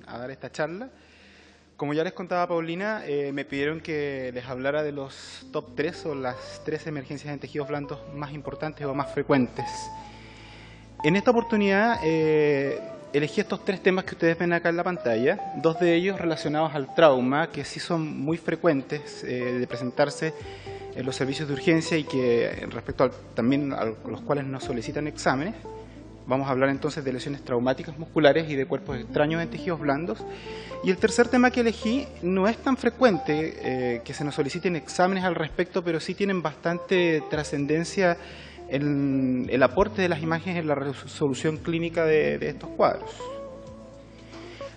A dar esta charla. Como ya les contaba Paulina, me pidieron que les hablara de los top 3 o las 3 emergencias en tejidos blandos más importantes o más frecuentes. En esta oportunidad elegí estos 3 temas que ustedes ven acá en la pantalla, 2 de ellos relacionados al trauma, que sí son muy frecuentes de presentarse en los servicios de urgencia y que respecto también a los cuales nos solicitan exámenes. Vamos a hablar entonces de lesiones traumáticas musculares y de cuerpos extraños en tejidos blandos. Y el tercer tema que elegí no es tan frecuente que se nos soliciten exámenes al respecto, pero sí tienen bastante trascendencia en el aporte de las imágenes en la resolución clínica de estos cuadros.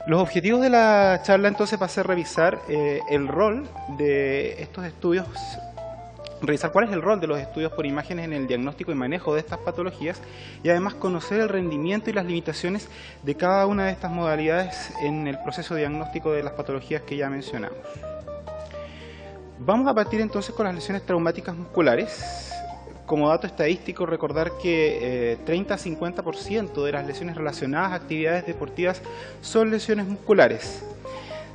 Los objetivos de la charla entonces va a ser revisar el rol de estos estudios, revisar cuál es el rol de los estudios por imágenes en el diagnóstico y manejo de estas patologías y además conocer el rendimiento y las limitaciones de cada una de estas modalidades en el proceso diagnóstico de las patologías que ya mencionamos. Vamos a partir entonces con las lesiones traumáticas musculares. Como dato estadístico, recordar que 30 a 50% de las lesiones relacionadas a actividades deportivas son lesiones musculares.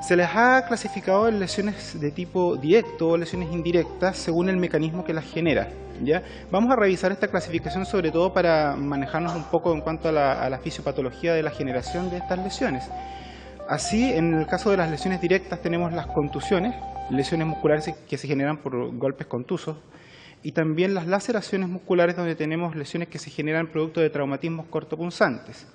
Se les ha clasificado en lesiones de tipo directo o lesiones indirectas según el mecanismo que las genera, ¿ya? Vamos a revisar esta clasificación sobre todo para manejarnos un poco en cuanto a la fisiopatología de la generación de estas lesiones. Así, en el caso de las lesiones directas tenemos las contusiones, lesiones musculares que se generan por golpes contusos, y también las laceraciones musculares donde tenemos lesiones que se generan producto de traumatismos cortopunzantes.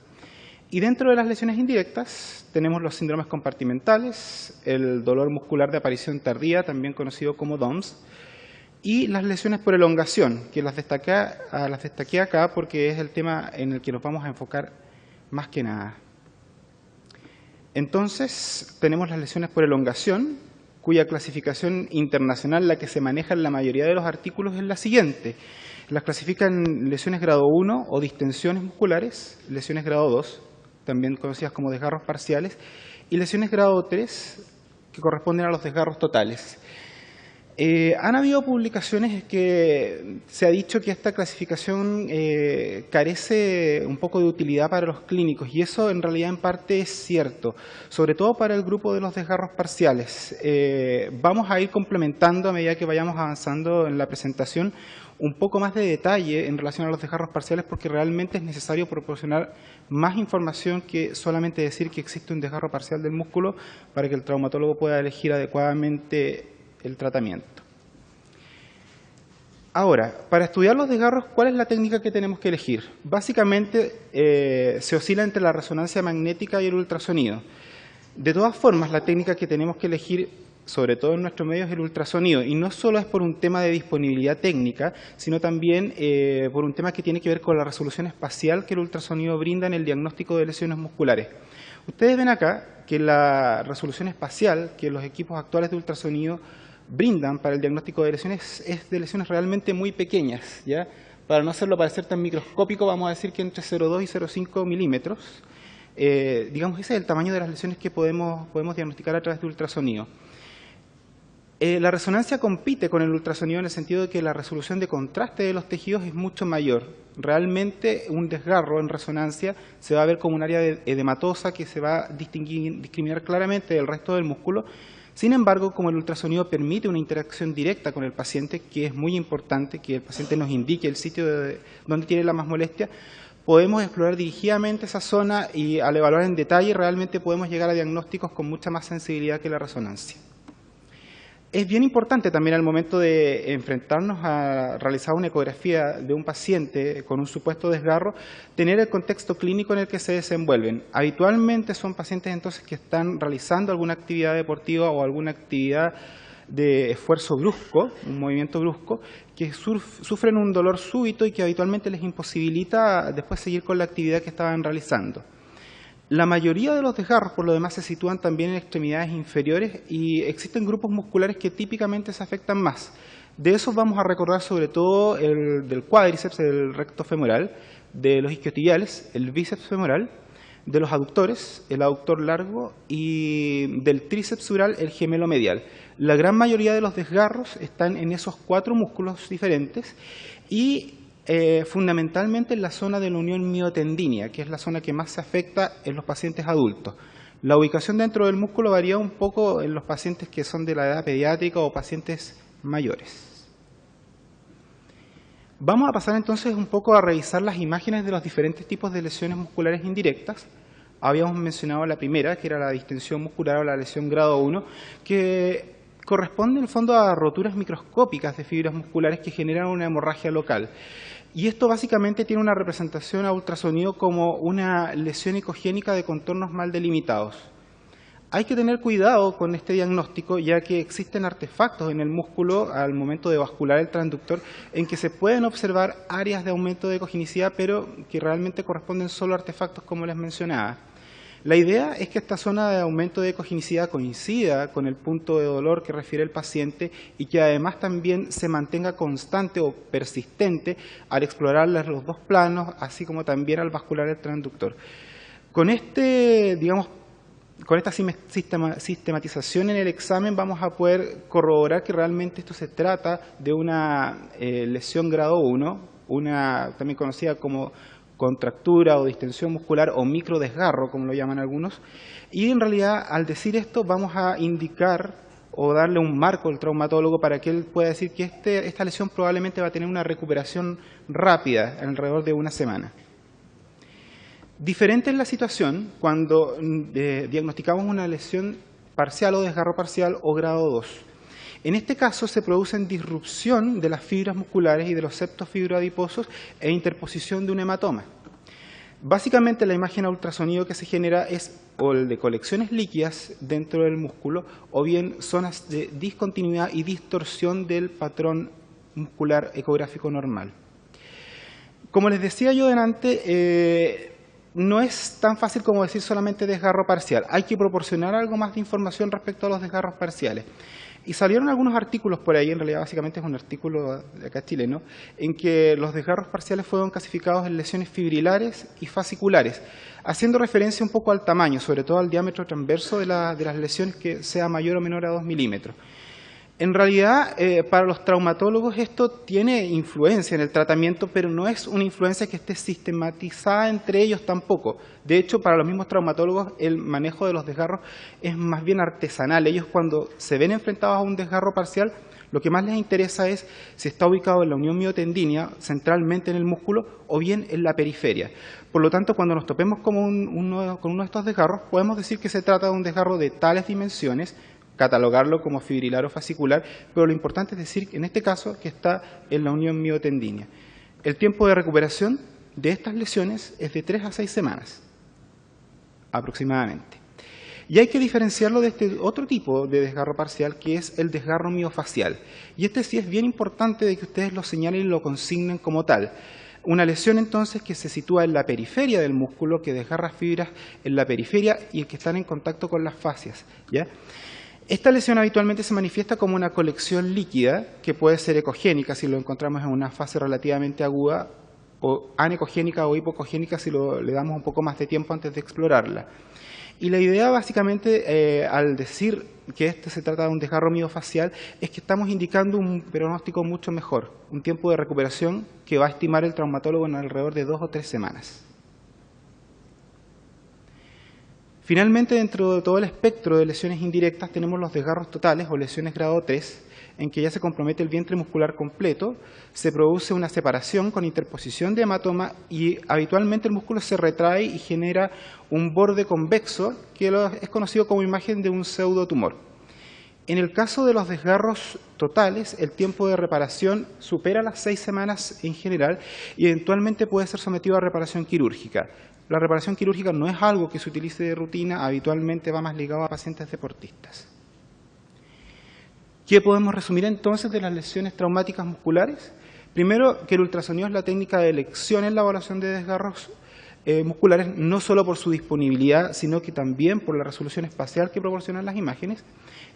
Y dentro de las lesiones indirectas tenemos los síndromes compartimentales, el dolor muscular de aparición tardía, también conocido como DOMS, y las lesiones por elongación, que las destaqué acá porque es el tema en el que nos vamos a enfocar más que nada. Entonces, tenemos las lesiones por elongación, cuya clasificación internacional, la que se maneja en la mayoría de los artículos, es la siguiente. Las clasifican lesiones grado 1 o distensiones musculares, lesiones grado 2, también conocidas como desgarros parciales, y lesiones grado 3, que corresponden a los desgarros totales. Han habido publicaciones que se ha dicho que esta clasificación carece un poco de utilidad para los clínicos, y eso en realidad en parte es cierto, sobre todo para el grupo de los desgarros parciales. Vamos a ir complementando a medida que vayamos avanzando en la presentación un poco más de detalle en relación a los desgarros parciales, porque realmente es necesario proporcionar más información que solamente decir que existe un desgarro parcial del músculo para que el traumatólogo pueda elegir adecuadamente el tratamiento. Ahora, para estudiar los desgarros, ¿cuál es la técnica que tenemos que elegir? Básicamente se oscila entre la resonancia magnética y el ultrasonido. De todas formas, la técnica que tenemos que elegir, sobre todo en nuestro medio, es el ultrasonido, y no solo es por un tema de disponibilidad técnica, sino también por un tema que tiene que ver con la resolución espacial que el ultrasonido brinda en el diagnóstico de lesiones musculares. Ustedes ven acá que la resolución espacial que los equipos actuales de ultrasonido brindan para el diagnóstico de lesiones es de lesiones realmente muy pequeñas, ¿ya? Para no hacerlo parecer tan microscópico, vamos a decir que entre 0,2 y 0,5 milímetros. Digamos, ese es el tamaño de las lesiones que podemos diagnosticar a través de ultrasonido. La resonancia compite con el ultrasonido en el sentido de que la resolución de contraste de los tejidos es mucho mayor. Realmente un desgarro en resonancia se va a ver como un área edematosa que se va a discriminar claramente del resto del músculo. Sin embargo, como el ultrasonido permite una interacción directa con el paciente, que es muy importante que el paciente nos indique el sitio donde tiene la más molestia, podemos explorar dirigidamente esa zona y al evaluar en detalle realmente podemos llegar a diagnósticos con mucha más sensibilidad que la resonancia. Es bien importante también al momento de enfrentarnos a realizar una ecografía de un paciente con un supuesto desgarro, tener el contexto clínico en el que se desenvuelven. Habitualmente son pacientes entonces que están realizando alguna actividad deportiva o alguna actividad de esfuerzo brusco, un movimiento brusco, que sufren un dolor súbito y que habitualmente les imposibilita después seguir con la actividad que estaban realizando. La mayoría de los desgarros, por lo demás, se sitúan también en extremidades inferiores y existen grupos musculares que típicamente se afectan más. De esos vamos a recordar sobre todo el del cuádriceps, el recto femoral, de los isquiotibiales, el bíceps femoral, de los aductores, el aductor largo, y del tríceps sural, el gemelo medial. La gran mayoría de los desgarros están en esos 4 músculos diferentes y fundamentalmente en la zona de la unión miotendínea, que es la zona que más se afecta en los pacientes adultos. La ubicación dentro del músculo varía un poco en los pacientes que son de la edad pediátrica o pacientes mayores. Vamos a pasar entonces un poco a revisar las imágenes de los diferentes tipos de lesiones musculares indirectas. Habíamos mencionado la primera, que era la distensión muscular o la lesión grado 1, que corresponde en el fondo a roturas microscópicas de fibras musculares que generan una hemorragia local. Y esto básicamente tiene una representación a ultrasonido como una lesión ecogénica de contornos mal delimitados. Hay que tener cuidado con este diagnóstico, ya que existen artefactos en el músculo al momento de bascular el transductor en que se pueden observar áreas de aumento de ecogenicidad, pero que realmente corresponden solo a artefactos como les mencionaba. La idea es que esta zona de aumento de ecogenicidad coincida con el punto de dolor que refiere el paciente y que además también se mantenga constante o persistente al explorar los 2 planos, así como también al bascular el transductor. Con esta sistematización en el examen vamos a poder corroborar que realmente esto se trata de una lesión grado 1, también conocida como contractura o distensión muscular o microdesgarro, como lo llaman algunos, y en realidad al decir esto vamos a indicar o darle un marco al traumatólogo para que él pueda decir que esta lesión probablemente va a tener una recuperación rápida, alrededor de 1 semana. Diferente es la situación cuando diagnosticamos una lesión parcial o desgarro parcial o grado 2. En este caso se produce disrupción de las fibras musculares y de los septos fibroadiposos e interposición de un hematoma. Básicamente la imagen a ultrasonido que se genera es o el de colecciones líquidas dentro del músculo o bien zonas de discontinuidad y distorsión del patrón muscular ecográfico normal. Como les decía yo delante, no es tan fácil como decir solamente desgarro parcial. Hay que proporcionar algo más de información respecto a los desgarros parciales. Y salieron algunos artículos por ahí, en realidad básicamente es un artículo de acá chileno, en que los desgarros parciales fueron clasificados en lesiones fibrilares y fasciculares, haciendo referencia un poco al tamaño, sobre todo al diámetro transverso de las lesiones que sea mayor o menor a 2 milímetros. En realidad, para los traumatólogos esto tiene influencia en el tratamiento, pero no es una influencia que esté sistematizada entre ellos tampoco. De hecho, para los mismos traumatólogos, el manejo de los desgarros es más bien artesanal. Ellos cuando se ven enfrentados a un desgarro parcial, lo que más les interesa es si está ubicado en la unión miotendínea, centralmente en el músculo, o bien en la periferia. Por lo tanto, cuando nos topemos con uno de estos desgarros, podemos decir que se trata de un desgarro de tales dimensiones, catalogarlo como fibrilar o fascicular, pero lo importante es decir, en este caso, que está en la unión miotendínea. El tiempo de recuperación de estas lesiones es de 3 a 6 semanas, aproximadamente. Y hay que diferenciarlo de este otro tipo de desgarro parcial, que es el desgarro miofacial. Y este sí es bien importante de que ustedes lo señalen y lo consignen como tal. Una lesión entonces que se sitúa en la periferia del músculo, que desgarra fibras en la periferia y que están en contacto con las fascias, ¿ya? Esta lesión habitualmente se manifiesta como una colección líquida que puede ser ecogénica si lo encontramos en una fase relativamente aguda o anecogénica o hipocogénica si le damos un poco más de tiempo antes de explorarla. Y la idea básicamente al decir que este se trata de un desgarro miofacial es que estamos indicando un pronóstico mucho mejor, un tiempo de recuperación que va a estimar el traumatólogo en alrededor de 2 o 3 semanas. Finalmente, dentro de todo el espectro de lesiones indirectas tenemos los desgarros totales o lesiones grado 3, en que ya se compromete el vientre muscular completo, se produce una separación con interposición de hematoma y habitualmente el músculo se retrae y genera un borde convexo que es conocido como imagen de un pseudotumor. En el caso de los desgarros totales, el tiempo de reparación supera las 6 semanas en general y eventualmente puede ser sometido a reparación quirúrgica. La reparación quirúrgica no es algo que se utilice de rutina, habitualmente va más ligado a pacientes deportistas. ¿Qué podemos resumir entonces de las lesiones traumáticas musculares? Primero, que el ultrasonido es la técnica de elección en la evaluación de desgarros musculares, no solo por su disponibilidad, sino que también por la resolución espacial que proporcionan las imágenes,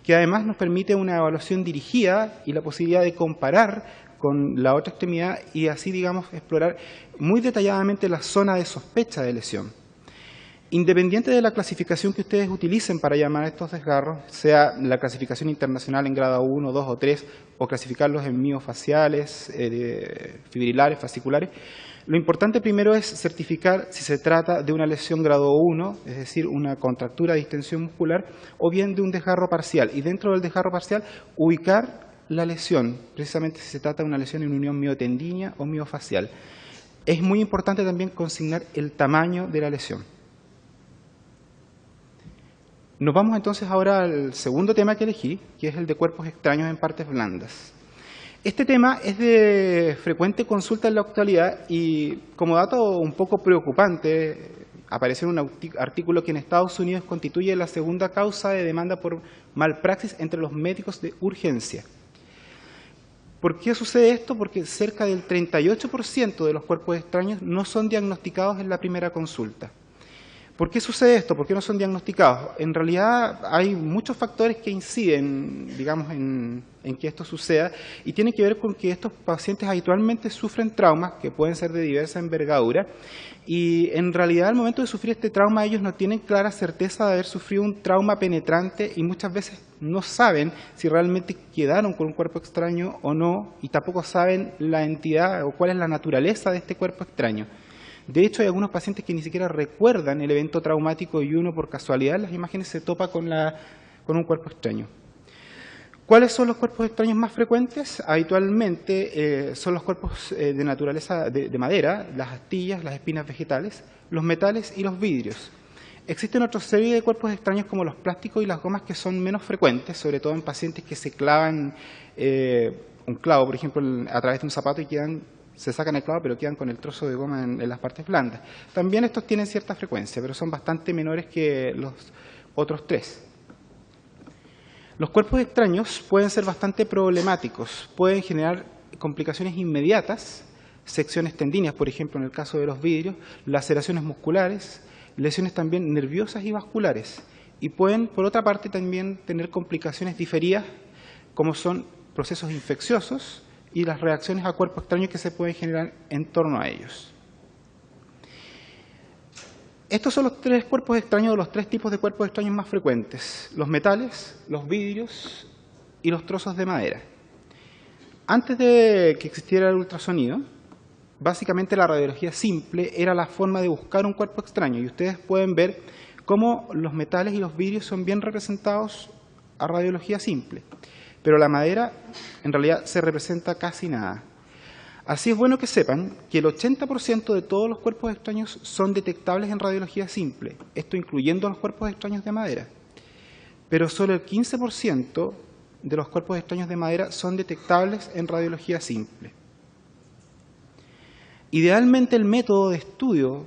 que además nos permite una evaluación dirigida y la posibilidad de comparar con la otra extremidad y así, digamos, explorar muy detalladamente la zona de sospecha de lesión. Independiente de la clasificación que ustedes utilicen para llamar a estos desgarros, sea la clasificación internacional en grado 1, 2 o 3, o clasificarlos en miofaciales, fibrilares, fasciculares, lo importante primero es certificar si se trata de una lesión grado 1, es decir, una contractura de distensión muscular, o bien de un desgarro parcial. Y dentro del desgarro parcial, ubicar la lesión, precisamente si se trata de una lesión en unión miotendínea o miofacial. Es muy importante también consignar el tamaño de la lesión. Nos vamos entonces ahora al segundo tema que elegí, que es el de cuerpos extraños en partes blandas. Este tema es de frecuente consulta en la actualidad y, como dato un poco preocupante, aparece en un artículo que en Estados Unidos constituye la segunda causa de demanda por malpraxis entre los médicos de urgencia. ¿Por qué sucede esto? Porque cerca del 38% de los cuerpos extraños no son diagnosticados en la primera consulta. ¿Por qué sucede esto? ¿Por qué no son diagnosticados? En realidad hay muchos factores que inciden, digamos, en que esto suceda y tiene que ver con que estos pacientes habitualmente sufren traumas que pueden ser de diversa envergadura y en realidad al momento de sufrir este trauma ellos no tienen clara certeza de haber sufrido un trauma penetrante y muchas veces no saben si realmente quedaron con un cuerpo extraño o no y tampoco saben la entidad o cuál es la naturaleza de este cuerpo extraño. De hecho, hay algunos pacientes que ni siquiera recuerdan el evento traumático y uno, por casualidad, en las imágenes se topa con un cuerpo extraño. ¿Cuáles son los cuerpos extraños más frecuentes? Habitualmente son los cuerpos de naturaleza de madera, las astillas, las espinas vegetales, los metales y los vidrios. Existen otra serie de cuerpos extraños como los plásticos y las gomas que son menos frecuentes, sobre todo en pacientes que se clavan un clavo, por ejemplo, a través de un zapato y se sacan el clavo, pero quedan con el trozo de goma en las partes blandas. También estos tienen cierta frecuencia, pero son bastante menores que los otros tres. Los cuerpos extraños pueden ser bastante problemáticos, pueden generar complicaciones inmediatas, secciones tendíneas, por ejemplo, en el caso de los vidrios, laceraciones musculares, lesiones también nerviosas y vasculares. Y pueden, por otra parte, también tener complicaciones diferidas, como son procesos infecciosos, y las reacciones a cuerpos extraños que se pueden generar en torno a ellos. Estos son los tres cuerpos extraños o los tres tipos de cuerpos extraños más frecuentes: los metales, los vidrios y los trozos de madera. Antes de que existiera el ultrasonido, básicamente la radiología simple era la forma de buscar un cuerpo extraño y ustedes pueden ver cómo los metales y los vidrios son bien representados a radiología simple. Pero la madera en realidad se representa casi nada. Así es bueno que sepan que el 80% de todos los cuerpos extraños son detectables en radiología simple, esto incluyendo los cuerpos extraños de madera. Pero solo el 15% de los cuerpos extraños de madera son detectables en radiología simple. Idealmente el método de estudio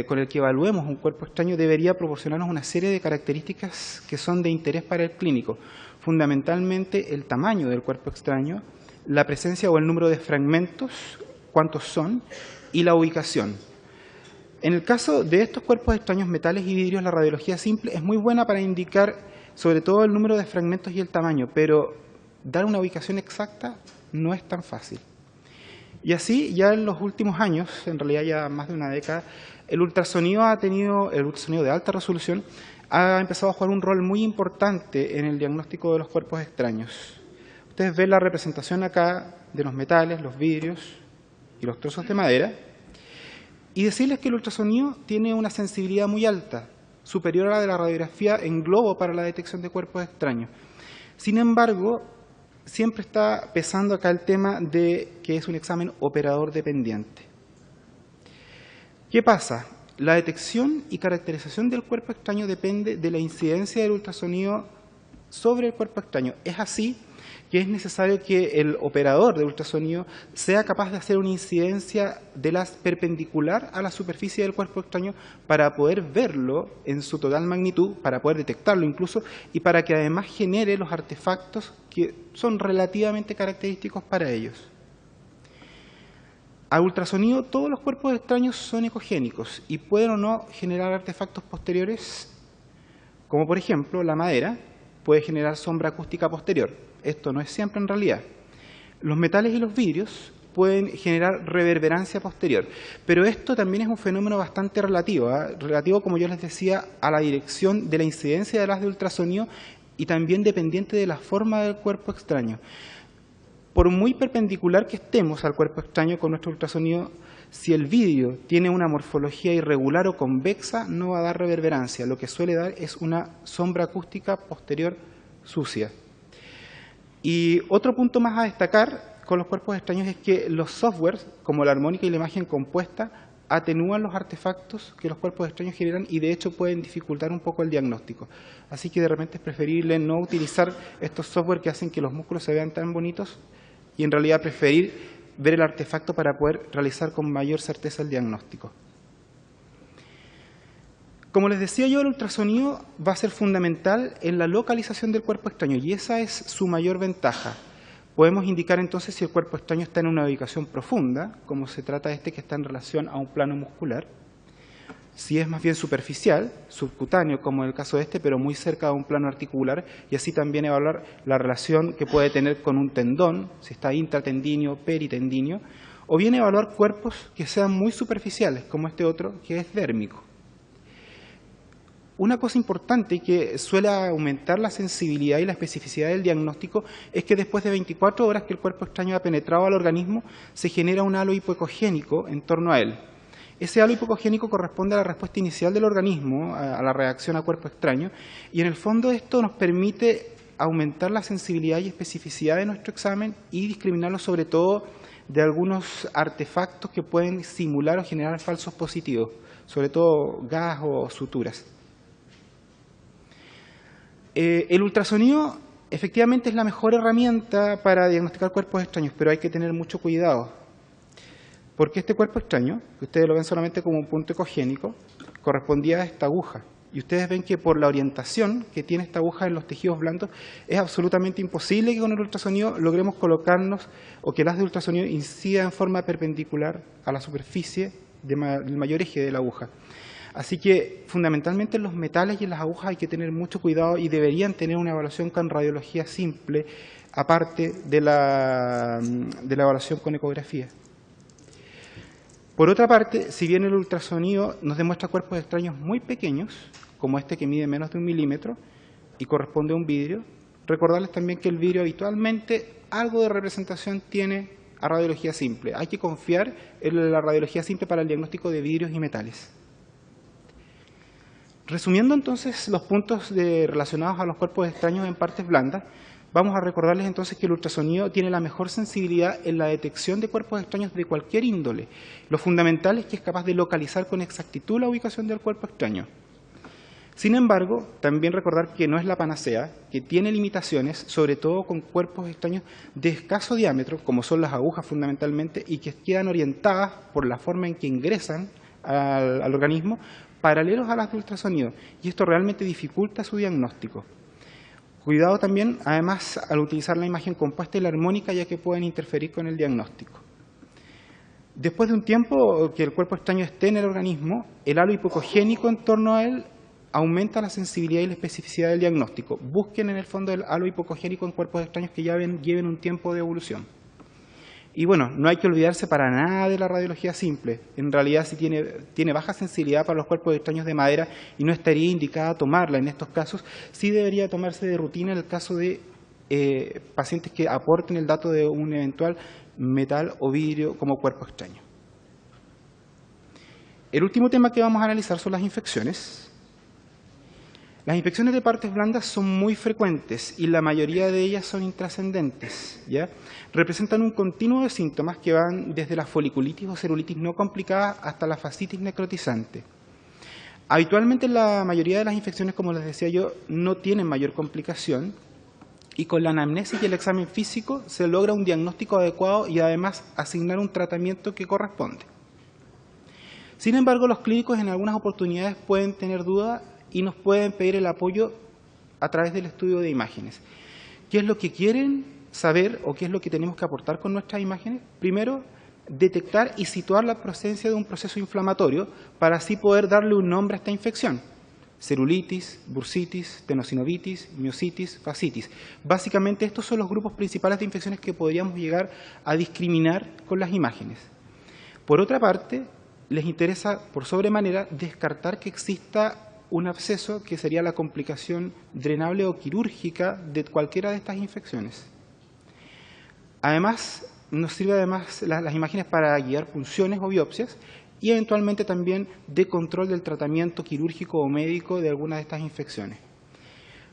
con el que evaluemos un cuerpo extraño debería proporcionarnos una serie de características que son de interés para el clínico. Fundamentalmente el tamaño del cuerpo extraño, la presencia o el número de fragmentos, cuántos son, y la ubicación. En el caso de estos cuerpos extraños, metales y vidrios, la radiología simple es muy buena para indicar sobre todo el número de fragmentos y el tamaño, pero dar una ubicación exacta no es tan fácil. Y así, ya en los últimos años, en realidad ya más de una década, el ultrasonido de alta resolución ha empezado a jugar un rol muy importante en el diagnóstico de los cuerpos extraños. Ustedes ven la representación acá de los metales, los vidrios y los trozos de madera, y decirles que el ultrasonido tiene una sensibilidad muy alta, superior a la de la radiografía en globo para la detección de cuerpos extraños. Sin embargo, siempre está pesando acá el tema de que es un examen operador dependiente. ¿Qué pasa? La detección y caracterización del cuerpo extraño depende de la incidencia del ultrasonido sobre el cuerpo extraño. Es así que es necesario que el operador de ultrasonido sea capaz de hacer una incidencia de las perpendicular a la superficie del cuerpo extraño para poder verlo en su total magnitud, para poder detectarlo incluso, y para que además genere los artefactos que son relativamente característicos para ellos. A ultrasonido todos los cuerpos extraños son ecogénicos y pueden o no generar artefactos posteriores, como por ejemplo la madera puede generar sombra acústica posterior. Esto no es siempre en realidad. Los metales y los vidrios pueden generar reverberancia posterior. Pero esto también es un fenómeno bastante relativo, relativo, como yo les decía, a la dirección de la incidencia del haz de ultrasonido y también dependiente de la forma del cuerpo extraño. Por muy perpendicular que estemos al cuerpo extraño con nuestro ultrasonido, si el vidrio tiene una morfología irregular o convexa, no va a dar reverberancia. Lo que suele dar es una sombra acústica posterior sucia. Y otro punto más a destacar con los cuerpos extraños es que los softwares, como la armónica y la imagen compuesta, atenúan los artefactos que los cuerpos extraños generan y de hecho pueden dificultar un poco el diagnóstico. Así que de repente es preferible no utilizar estos software que hacen que los músculos se vean tan bonitos y en realidad preferir ver el artefacto para poder realizar con mayor certeza el diagnóstico. Como les decía yo, el ultrasonido va a ser fundamental en la localización del cuerpo extraño y esa es su mayor ventaja. Podemos indicar entonces si el cuerpo extraño está en una ubicación profunda, como se trata de este que está en relación a un plano muscular, si es más bien superficial, subcutáneo, como en el caso de este, pero muy cerca de un plano articular, y así también evaluar la relación que puede tener con un tendón, si está intratendíneo, peritendíneo, o bien evaluar cuerpos que sean muy superficiales, como este otro, que es dérmico. Una cosa importante y que suele aumentar la sensibilidad y la especificidad del diagnóstico es que después de 24 horas que el cuerpo extraño ha penetrado al organismo, se genera un halo hipoecogénico en torno a él. Ese halo hipoecogénico corresponde a la respuesta inicial del organismo, a la reacción a cuerpo extraño, y en el fondo esto nos permite aumentar la sensibilidad y especificidad de nuestro examen y discriminarlo sobre todo de algunos artefactos que pueden simular o generar falsos positivos, sobre todo gas o suturas. El ultrasonido efectivamente es la mejor herramienta para diagnosticar cuerpos extraños, pero hay que tener mucho cuidado, porque este cuerpo extraño, que ustedes lo ven solamente como un punto ecogénico, correspondía a esta aguja. Y ustedes ven que por la orientación que tiene esta aguja en los tejidos blandos, es absolutamente imposible que con el ultrasonido logremos colocarnos o que el haz de ultrasonido incida en forma perpendicular a la superficie del mayor eje de la aguja. Así que fundamentalmente en los metales y en las agujas hay que tener mucho cuidado y deberían tener una evaluación con radiología simple, aparte de la evaluación con ecografía. Por otra parte, si bien el ultrasonido nos demuestra cuerpos extraños muy pequeños, como este que mide menos de 1 milímetro y corresponde a un vidrio, recordarles también que el vidrio habitualmente algo de representación tiene a radiología simple. Hay que confiar en la radiología simple para el diagnóstico de vidrios y metales. Resumiendo entonces los puntos relacionados a los cuerpos extraños en partes blandas, vamos a recordarles entonces que el ultrasonido tiene la mejor sensibilidad en la detección de cuerpos extraños de cualquier índole. Lo fundamental es que es capaz de localizar con exactitud la ubicación del cuerpo extraño. Sin embargo, también recordar que no es la panacea, que tiene limitaciones, sobre todo con cuerpos extraños de escaso diámetro, como son las agujas fundamentalmente, y que quedan orientadas por la forma en que ingresan al organismo, paralelos a las de ultrasonido, y esto realmente dificulta su diagnóstico. Cuidado también, además, al utilizar la imagen compuesta y la armónica, ya que pueden interferir con el diagnóstico. Después de un tiempo que el cuerpo extraño esté en el organismo, el halo hipocogénico en torno a él aumenta la sensibilidad y la especificidad del diagnóstico. Busquen en el fondo el halo hipocogénico en cuerpos extraños que ya lleven un tiempo de evolución. Y bueno, no hay que olvidarse para nada de la radiología simple. En realidad, si tiene baja sensibilidad para los cuerpos extraños de madera y no estaría indicada tomarla en estos casos, sí debería tomarse de rutina en el caso de pacientes que aporten el dato de un eventual metal o vidrio como cuerpo extraño. El último tema que vamos a analizar son las infecciones. Las infecciones de partes blandas son muy frecuentes y la mayoría de ellas son intrascendentes, ¿ya? Representan un continuo de síntomas que van desde la foliculitis o celulitis no complicada hasta la fascitis necrotizante. Habitualmente la mayoría de las infecciones, como les decía yo, no tienen mayor complicación y con la anamnesis y el examen físico se logra un diagnóstico adecuado y además asignar un tratamiento que corresponde. Sin embargo, los clínicos en algunas oportunidades pueden tener dudas y nos pueden pedir el apoyo a través del estudio de imágenes. ¿Qué es lo que quieren saber o qué es lo que tenemos que aportar con nuestras imágenes? Primero, detectar y situar la presencia de un proceso inflamatorio para así poder darle un nombre a esta infección. celulitis, bursitis, tenosinovitis, miositis, fascitis. Básicamente estos son los grupos principales de infecciones que podríamos llegar a discriminar con las imágenes. Por otra parte, les interesa por sobremanera descartar que exista un absceso que sería la complicación drenable o quirúrgica de cualquiera de estas infecciones. Además, nos sirven las imágenes para guiar punciones o biopsias y eventualmente también de control del tratamiento quirúrgico o médico de alguna de estas infecciones.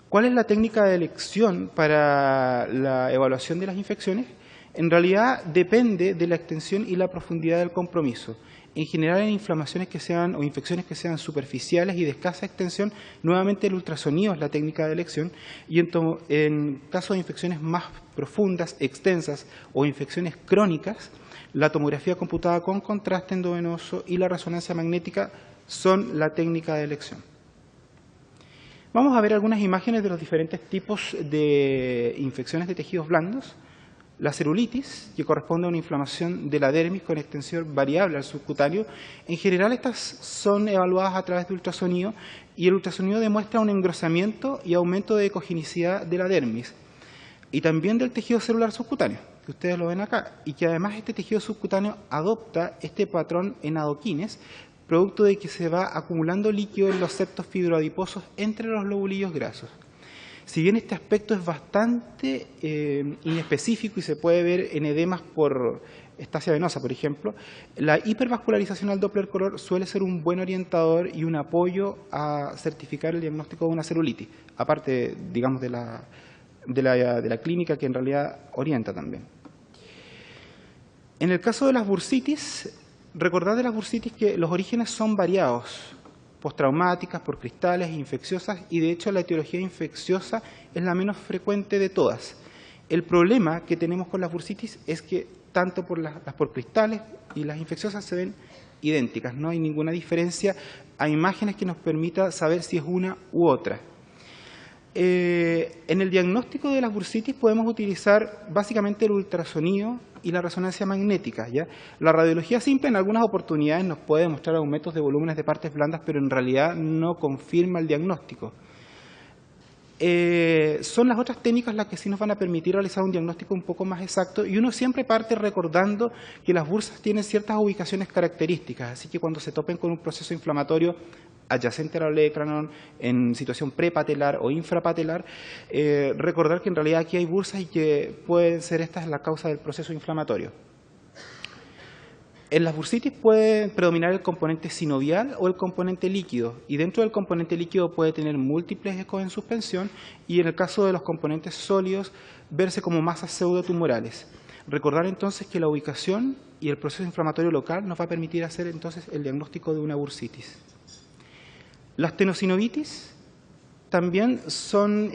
¿Cuál es la técnica de elección para la evaluación de las infecciones? En realidad depende de la extensión y la profundidad del compromiso. En general, en inflamaciones que sean o infecciones que sean superficiales y de escasa extensión, nuevamente el ultrasonido es la técnica de elección, y en caso de infecciones más profundas, extensas o infecciones crónicas, la tomografía computada con contraste endovenoso y la resonancia magnética son la técnica de elección. Vamos a ver algunas imágenes de los diferentes tipos de infecciones de tejidos blandos. La celulitis, que corresponde a una inflamación de la dermis con extensión variable al subcutáneo. En general, estas son evaluadas a través de ultrasonido y el ultrasonido demuestra un engrosamiento y aumento de ecogenicidad de la dermis y también del tejido celular subcutáneo, que ustedes lo ven acá, y que además este tejido subcutáneo adopta este patrón en adoquines, producto de que se va acumulando líquido en los septos fibroadiposos entre los lobulillos grasos. Si bien este aspecto es bastante inespecífico y se puede ver en edemas por estasia venosa, por ejemplo, la hipervascularización al Doppler color suele ser un buen orientador y un apoyo a certificar el diagnóstico de una celulitis, aparte, digamos, de la clínica que en realidad orienta también. En el caso de las bursitis, recordad de las bursitis que los orígenes son variados, postraumáticas, por cristales, infecciosas, y de hecho la etiología infecciosa es la menos frecuente de todas. El problema que tenemos con las bursitis es que tanto por las por cristales y las infecciosas se ven idénticas, no hay ninguna diferencia a imágenes que nos permita saber si es una u otra. En el diagnóstico de las bursitis podemos utilizar básicamente el ultrasonido y la resonancia magnética, ¿ya? La radiología simple en algunas oportunidades nos puede mostrar aumentos de volúmenes de partes blandas, pero en realidad no confirma el diagnóstico. Son las otras técnicas las que sí nos van a permitir realizar un diagnóstico un poco más exacto, y uno siempre parte recordando que las bursas tienen ciertas ubicaciones características, así que cuando se topen con un proceso inflamatorio adyacente al olecranon, en situación prepatelar o infrapatelar, recordar que en realidad aquí hay bursas y que pueden ser estas la causa del proceso inflamatorio. En las bursitis puede predominar el componente sinovial o el componente líquido, y dentro del componente líquido puede tener múltiples ecos en suspensión, y en el caso de los componentes sólidos, verse como masas pseudotumorales. Recordar entonces que la ubicación y el proceso inflamatorio local nos va a permitir hacer entonces el diagnóstico de una bursitis. Las tenosinovitis también son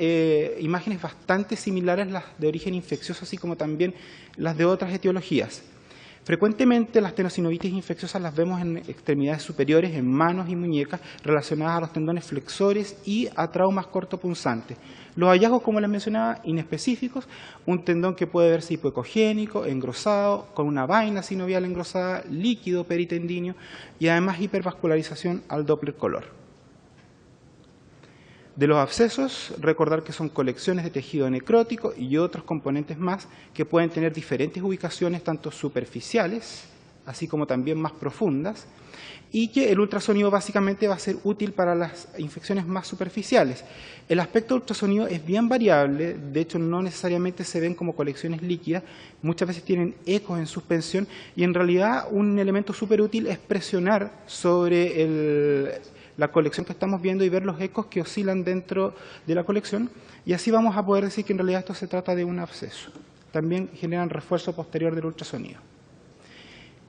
imágenes bastante similares a las de origen infeccioso, así como también las de otras etiologías. Frecuentemente las tenosinovitis infecciosas las vemos en extremidades superiores, en manos y muñecas, relacionadas a los tendones flexores y a traumas cortopunzantes. Los hallazgos, como les mencionaba, inespecíficos, un tendón que puede verse hipoecogénico, engrosado, con una vaina sinovial engrosada, líquido peritendíneo y además hipervascularización al Doppler color. De los abscesos, recordar que son colecciones de tejido necrótico y otros componentes más que pueden tener diferentes ubicaciones, tanto superficiales, así como también más profundas, y que el ultrasonido básicamente va a ser útil para las infecciones más superficiales. El aspecto del ultrasonido es bien variable, de hecho no necesariamente se ven como colecciones líquidas, muchas veces tienen ecos en suspensión, y en realidad un elemento súper útil es presionar sobre la colección que estamos viendo y ver los ecos que oscilan dentro de la colección, y así vamos a poder decir que en realidad esto se trata de un absceso. También generan refuerzo posterior del ultrasonido.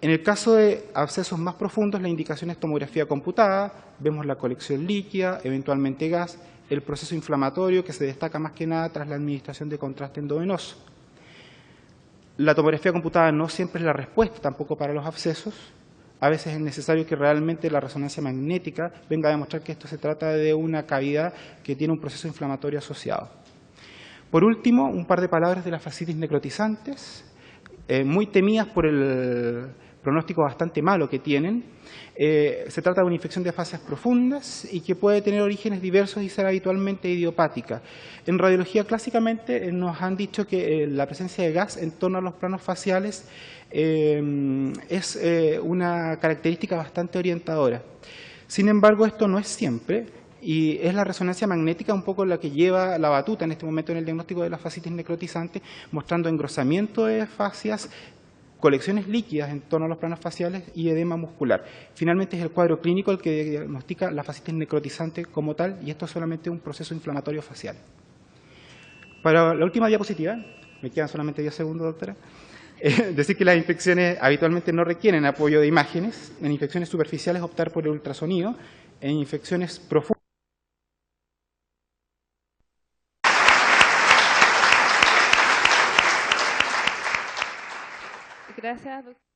En el caso de abscesos más profundos, la indicación es tomografía computada, vemos la colección líquida, eventualmente gas, el proceso inflamatorio que se destaca más que nada tras la administración de contraste endovenoso. La tomografía computada no siempre es la respuesta tampoco para los abscesos. A veces es necesario que realmente la resonancia magnética venga a demostrar que esto se trata de una cavidad que tiene un proceso inflamatorio asociado. Por último, un par de palabras de las fascitis necrotizantes, muy temidas por pronóstico bastante malo que tienen. Se trata de una infección de fascias profundas y que puede tener orígenes diversos y ser habitualmente idiopática. En radiología, clásicamente, nos han dicho que la presencia de gas en torno a los planos faciales es una característica bastante orientadora. Sin embargo, esto no es siempre, y es la resonancia magnética un poco la que lleva la batuta en este momento en el diagnóstico de la fascitis necrotizante, mostrando engrosamiento de fascias, colecciones líquidas en torno a los planos faciales y edema muscular. Finalmente es el cuadro clínico el que diagnostica la fascitis necrotizante como tal, y esto es solamente un proceso inflamatorio facial. Para la última diapositiva, me quedan solamente 10 segundos, doctora. Decir que las infecciones habitualmente no requieren apoyo de imágenes. En infecciones superficiales optar por el ultrasonido. En infecciones profundas. Gracias, doctor.